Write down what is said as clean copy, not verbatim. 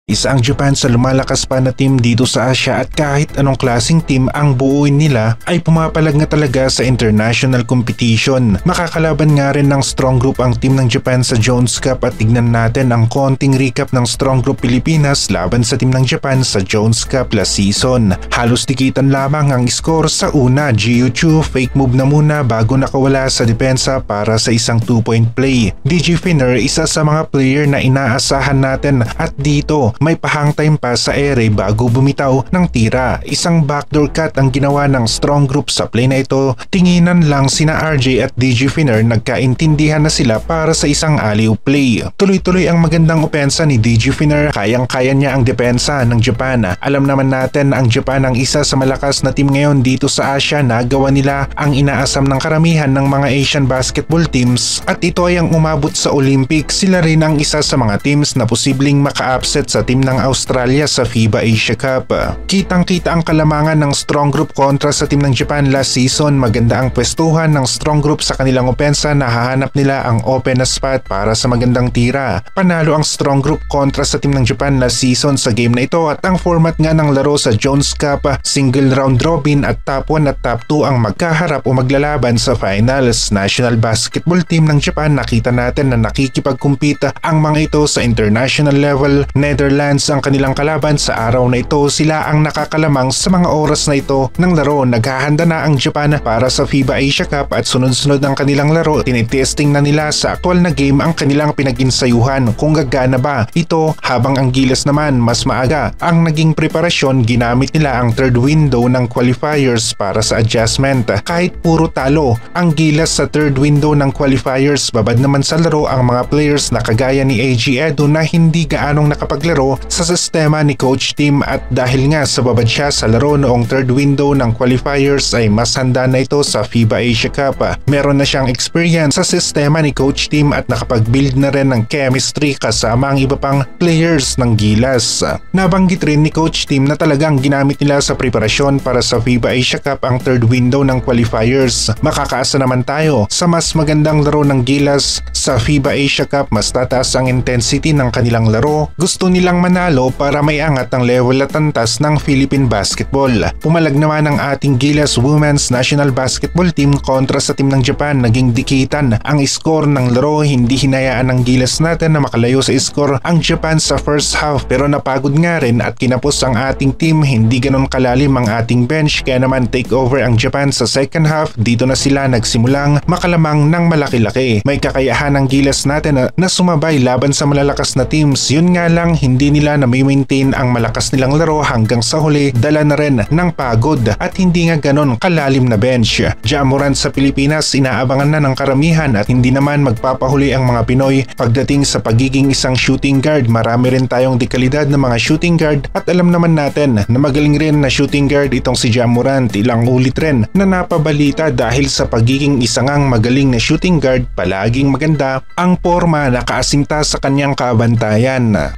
Isa ang Japan sa lumalakas pa na team dito sa Asia at kahit anong klaseng team ang buuin nila ay pumapalag nga talaga sa international competition. Makakalaban nga rin ng strong group ang team ng Japan sa Jones Cup at tignan natin ang konting recap ng strong group Pilipinas laban sa team ng Japan sa Jones Cup last season. Halos dikitan lamang ang score sa una. Jiu Chu fake move na muna bago nakawala sa depensa para sa isang 2-point play. DJ Finner isa sa mga player na inaasahan natin at dito may pahang time pa sa ere bago bumitaw ng tira. Isang backdoor cut ang ginawa ng strong group sa play na ito. Tinginan lang sina RJ at DJ Finner, nagkaintindihan na sila para sa isang alley-oop play. Tuloy-tuloy ang magandang opensa ni DJ Finner. Kayang-kaya niya ang depensa ng Japan. Alam naman natin ang Japan ang isa sa malakas na team ngayon dito sa Asia. Nagawa nila ang inaasam ng karamihan ng mga Asian basketball teams at ito ay ang umabot sa Olympics. Sila rin ang isa sa mga teams na posibleng maka-upset sa team ng Australia sa FIBA Asia Cup. Kitang-kita ang kalamangan ng strong group kontra sa team ng Japan last season. Maganda ang pwestuhan ng strong group sa kanilang opensa. Nahahanap nila ang open na spot para sa magandang tira. Panalo ang strong group kontra sa team ng Japan last season sa game na ito at ang format nga ng laro sa Jones Cup, single round robin at top 1 at top 2 ang magkaharap o maglalaban sa finals. National basketball team ng Japan, nakita natin na nakikipag-compete ang mga ito sa international level. Netherlands ang kanilang kalaban sa araw na ito. Sila ang nakakalamang sa mga oras na ito ng laro. Naghahanda na ang Japan para sa FIBA Asia Cup at sunod-sunod ang kanilang laro. Tinitesting na nila sa aktual na game ang kanilang pinag-insayuhan kung gagana ba ito, habang ang Gilas naman mas maaga ang naging preparasyon. Ginamit nila ang third window ng qualifiers para sa adjustment. Kahit puro talo ang Gilas sa third window ng qualifiers, babad naman sa laro ang mga players na kagaya ni AG Edo na hindi gaanong nakapaglaro sa sistema ni Coach Tim at dahil nga sa babad siya sa laro noong third window ng qualifiers ay mas handa na ito sa FIBA Asia Cup. Meron na siyang experience sa sistema ni Coach Tim at nakapag-build na rin ng chemistry kasama ang iba pang players ng Gilas. Nabanggit rin ni Coach Tim na talagang ginamit nila sa preparasyon para sa FIBA Asia Cup ang third window ng qualifiers. Makakaasa naman tayo sa mas magandang laro ng Gilas sa FIBA Asia Cup. Mas tataas ang intensity ng kanilang laro. Gusto nilang manalo para may angat ang level at antas ng Philippine basketball. Pumalag naman ang ating Gilas Women's National Basketball Team kontra sa team ng Japan. Naging dikitan ang score ng laro. Hindi hinayaan ng Gilas natin na makalayo sa score ang Japan sa first half, pero napagod nga rin at kinapos ang ating team. Hindi ganon kalalim ang ating bench kaya naman take over ang Japan sa second half. Dito na sila nagsimulang makalamang ng malaki-laki. May kakayahan ng Gilas natin na sumabay laban sa malalakas na teams. Yun nga lang, hindi nila na-maintain ang malakas nilang laro hanggang sa huli. Dala na rin ng pagod at hindi nga ganon kalalim na bench. Ja Morant sa Pilipinas inaabangan na ng karamihan at hindi naman magpapahuli ang mga Pinoy pagdating sa pagiging isang shooting guard. Marami rin tayong dekalidad na mga shooting guard at alam naman natin na magaling rin na shooting guard itong si Ja Morant. Ilang ulit rin na napabalita dahil sa pagiging isangang magaling na shooting guard, palaging maganda ang forma na kaasinta sa kanyang kabantayan.